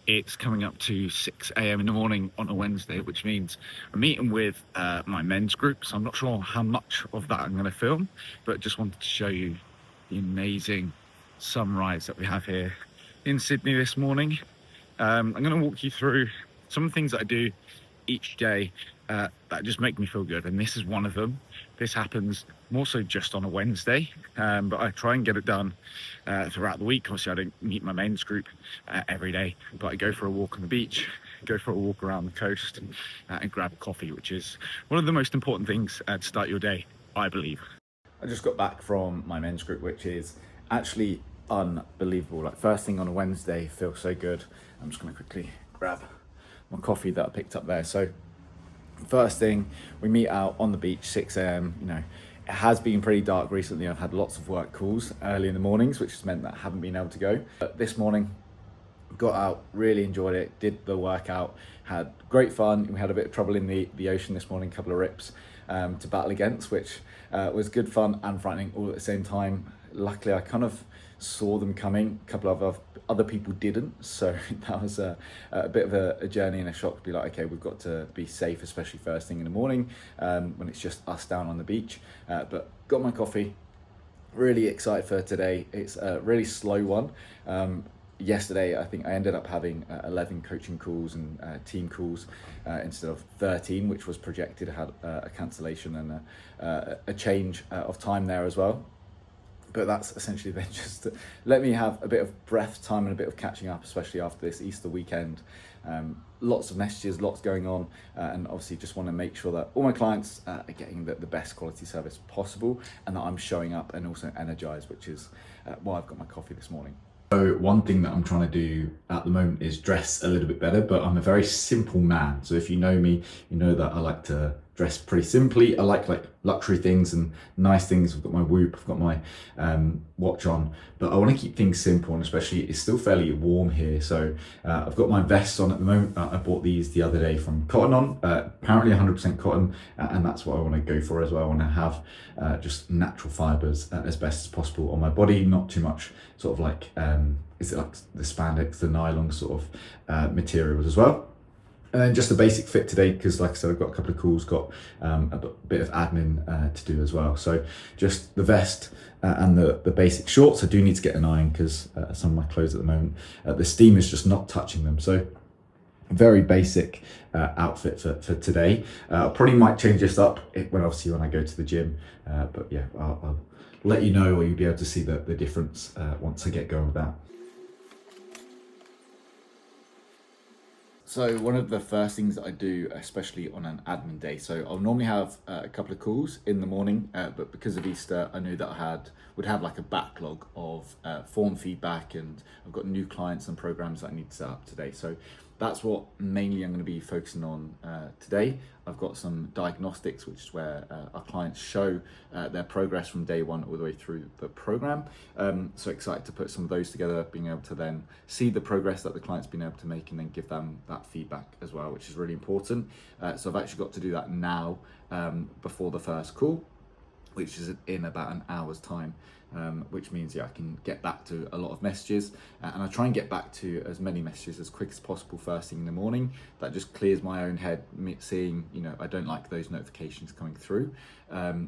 It's coming up to 6 a.m. in the morning on a Wednesday, which means I'm meeting with my men's group. So I'm not sure how much of that I'm going to film, but just wanted to show you the amazing sunrise that we have here in Sydney this morning. I'm going to walk you through some of the things that I do each day that just make me feel good, and this is one of them. This happens more so just on a Wednesday, but I try and get it done throughout the week. Obviously I don't meet my men's group every day, but I go for a walk on the beach, go for a walk around the coast, and grab a coffee, which is one of the most important things to start your day, I believe. I just got back from my men's group, which is actually unbelievable. Like, first thing on a Wednesday feels so good. I'm just gonna quickly grab my coffee that I picked up there. So first thing, we meet out on the beach, 6 a.m. You know, it has been pretty dark recently. I've had lots of work calls early in the mornings, which has meant that I haven't been able to go. But this morning, got out, really enjoyed it, did the workout, had great fun. We had a bit of trouble in the ocean this morning, a couple of rips to battle against, which was good fun and frightening all at the same time. Luckily, I kind of saw them coming. A couple of other people didn't, so that was a bit of a journey and a shock to be like, okay, we've got to be safe, especially first thing in the morning when it's just us down on the beach. But got my coffee, really excited for today. It's a really slow one. Yesterday, I think I ended up having 11 coaching calls and team calls instead of 13, which was projected. I had a cancellation and a change of time there as well. But that's essentially then just to let me have a bit of breath time and a bit of catching up, especially after this Easter weekend. Lots of messages, lots going on, and obviously just want to make sure that all my clients are getting the best quality service possible, and that I'm showing up and also energized, which is why I've got my coffee this morning. So one thing that I'm trying to do at the moment is dress a little bit better, but I'm a very simple man. So if you know me, you know that I like to dress pretty simply. I like luxury things and nice things. I've got my Whoop, I've got my watch on, but I want to keep things simple, and especially it's still fairly warm here. So I've got my vests on at the moment. I bought these the other day from Cotton On, apparently 100% cotton, and that's what I want to go for as well. I want to have just natural fibers as best as possible on my body, not too much sort of like, is it like the spandex, the nylon sort of materials as well. And then just a basic fit today, because like I said, I've got a couple of calls, got a bit of admin to do as well. So just the vest and the basic shorts. I do need to get an iron because some of my clothes at the moment, the steam is just not touching them. So very basic outfit for today. I probably might change this up when I go to the gym. But yeah, I'll let you know, or you'll be able to see the difference once I get going with that. So one of the first things that I do, especially on an admin day, so I'll normally have a couple of calls in the morning, but because of Easter, I knew that I would have like a backlog of form feedback, and I've got new clients and programs that I need to set up today. So that's what mainly I'm going to be focusing on today. I've got some diagnostics, which is where our clients show their progress from day one all the way through the program. So excited to put some of those together, being able to then see the progress that the client's been able to make, and then give them that feedback as well, which is really important. So I've actually got to do that now before the first call, which is in about an hour's time, which means I can get back to a lot of messages, and I try and get back to as many messages as quick as possible first thing in the morning. That just clears my own head, seeing, I don't like those notifications coming through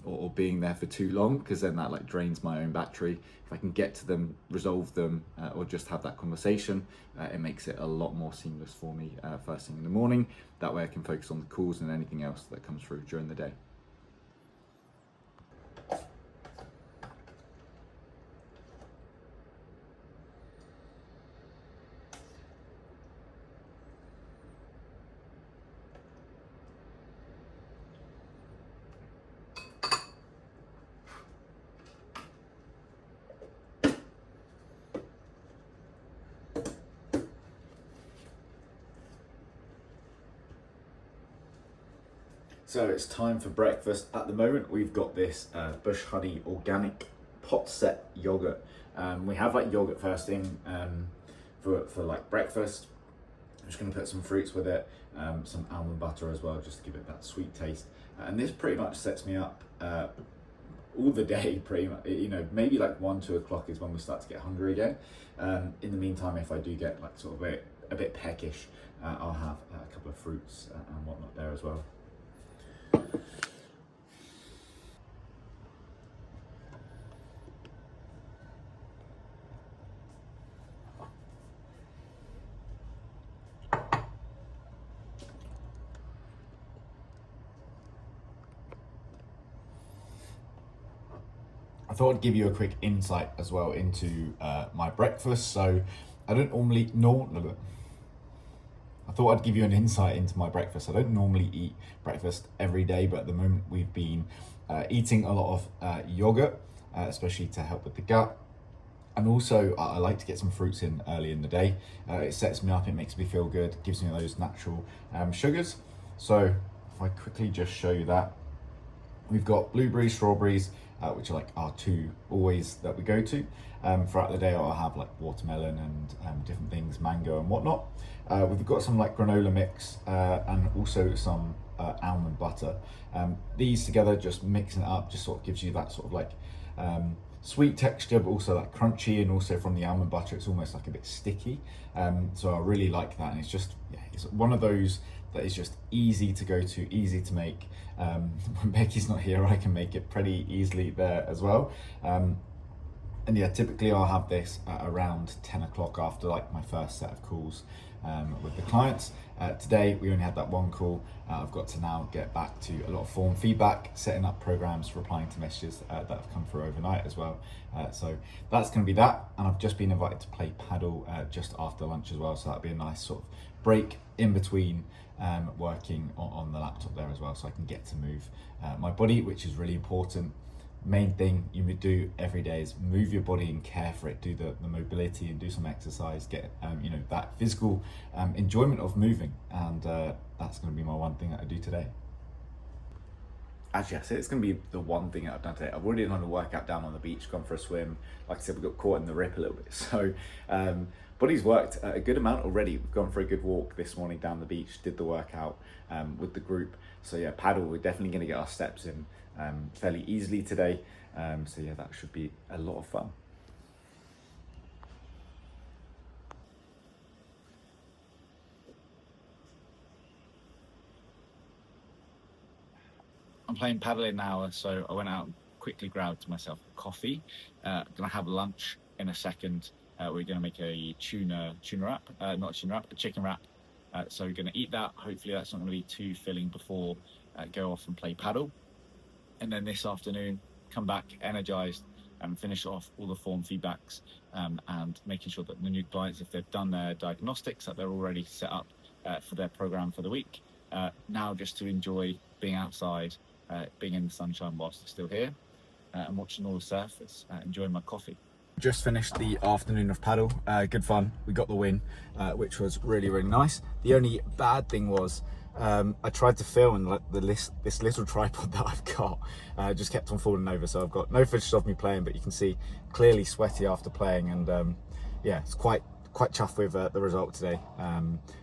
or being there for too long, because then that like drains my own battery. If I can get to them, resolve them, or just have that conversation, it makes it a lot more seamless for me first thing in the morning. That way I can focus on the calls and anything else that comes through during the day. So it's time for breakfast. At the moment, we've got this Bush Honey organic pot set yogurt. We have like yogurt first thing for like breakfast. I'm just going to put some fruits with it, some almond butter as well, just to give it that sweet taste. And this pretty much sets me up all the day, pretty much. Maybe like 1-2 o'clock is when we start to get hungry again. In the meantime, if I do get like sort of a bit peckish, I'll have a couple of fruits and whatnot there as well. I thought I'd give you a quick insight as well into my breakfast. So I don't normally I thought I'd give you an insight into my breakfast. I don't normally eat breakfast every day, but at the moment we've been eating a lot of yogurt, especially to help with the gut. And also I like to get some fruits in early in the day. It sets me up, it makes me feel good, gives me those natural sugars. So if I quickly just show you that, we've got blueberries, strawberries, which are like our two always that we go to. Throughout the day I'll have like watermelon and different things, mango and whatnot. We've got some like granola mix and also some almond butter. These together, just mixing it up, just sort of gives you that sort of like sweet texture, but also like crunchy, and also from the almond butter it's almost like a bit sticky. So I really like that, and it's just, yeah, it's one of those that is just easy to go to, easy to make. When Becky's not here, I can make it pretty easily there as well. And yeah, typically I'll have this at around 10 o'clock after like my first set of calls with the clients. Today we only had that one call. I've got to now get back to a lot of form feedback, setting up programs, replying to messages that have come through overnight as well. So that's going to be that, and I've just been invited to play paddle just after lunch as well, so that'll be a nice sort of break in between working on the laptop there as well, so I can get to move my body, which is really important. Main thing you would do every day is move your body and care for it, do the mobility and do some exercise, get that physical enjoyment of moving, and that's going to be my one thing that I do today. Actually, I say it's going to be the one thing that I've done today. I've already done a workout down on the beach, gone for a swim. Like I said, we got caught in the rip a little bit, so body's worked a good amount already. We've gone for a good walk this morning down the beach, did the workout with the group. So yeah, paddle, we're definitely going to get our steps in fairly easily today. So yeah, that should be a lot of fun. I'm playing paddle in an hour, so I went out and quickly grabbed myself coffee. Gonna have lunch in a second. We're gonna make a tuna wrap, not a tuna wrap, a chicken wrap. So we're gonna eat that. Hopefully that's not gonna be too filling before go off and play paddle. And then this afternoon, come back energized and finish off all the form feedbacks and making sure that the new clients, if they've done their diagnostics, that they're already set up for their program for the week. Now just to enjoy being outside, being in the sunshine whilst it's still here, and watching all the surfers, enjoying my coffee. Just finished the afternoon of paddle. Good fun. We got the win, which was really, really nice. The only bad thing was I tried to film, and this little tripod that I've got just kept on falling over. So I've got no footage of me playing, but you can see clearly sweaty after playing, and yeah, it's quite chuffed with the result today.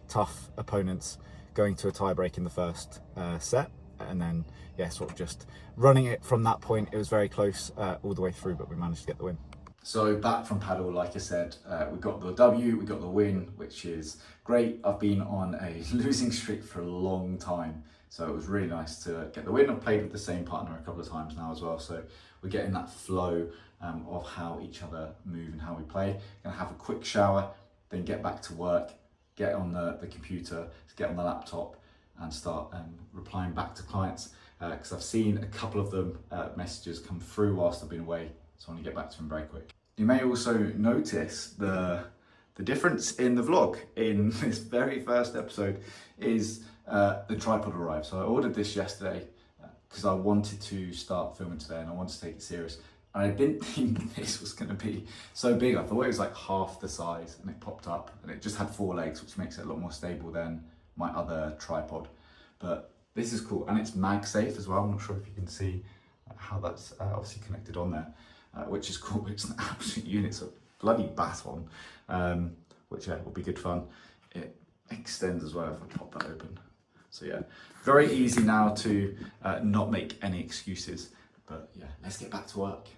Tough opponents, going to a tie break in the first set, and then yeah, sort of just running it from that point. It was very close all the way through, but we managed to get the win. So back from paddle, like I said, we got the W, we got the win, which is great. I've been on a losing streak for a long time, so it was really nice to get the win. I've played with the same partner a couple of times now as well, so we're getting that flow of how each other move and how we play. Gonna have a quick shower, then get back to work, get on the computer, get on the laptop and start replying back to clients, because I've seen a couple of them messages come through whilst I've been away. So I want to get back to them very quick. You may also notice the difference in the vlog in this very first episode is the tripod arrived. So I ordered this yesterday because I wanted to start filming today and I wanted to take it serious. And I didn't think this was going to be so big. I thought it was like half the size, and it popped up and it just had 4 legs, which makes it a lot more stable than my other tripod. But this is cool, and it's MagSafe as well. I'm not sure if you can see how that's obviously connected on there. Which is cool. It's an absolute unit. It's a bloody baton, which will be good fun. It extends as well if I pop that open. So yeah, very easy now to not make any excuses. But yeah, let's get back to work.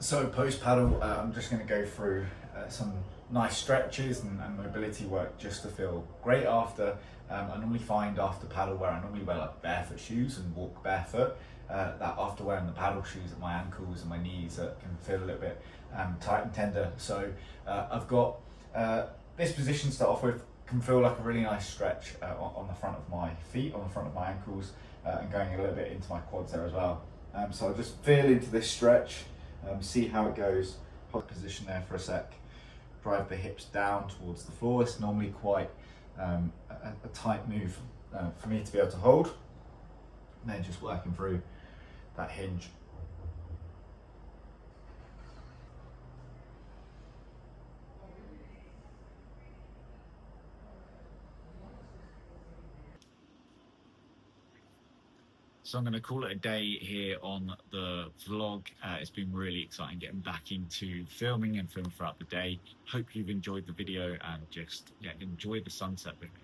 So post paddle, I'm just going to go through some nice stretches and mobility work just to feel great after. I normally find after paddle wear, I normally wear like barefoot shoes and walk barefoot. That after wearing the paddle shoes at my ankles and my knees can feel a little bit tight and tender. So I've got this position to start off with, can feel like a really nice stretch on the front of my feet, on the front of my ankles, and going a little bit into my quads there as well. So I'll just feel into this stretch. See how it goes. Hold position there for a sec. Drive the hips down towards the floor. It's normally quite a tight move for me to be able to hold. And then just working through that hinge. So I'm going to call it a day here on the vlog. It's been really exciting getting back into filming and filming throughout the day. Hope you've enjoyed the video and just enjoy the sunset with me.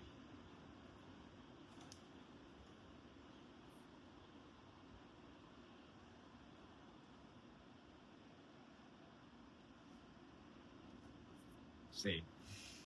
See.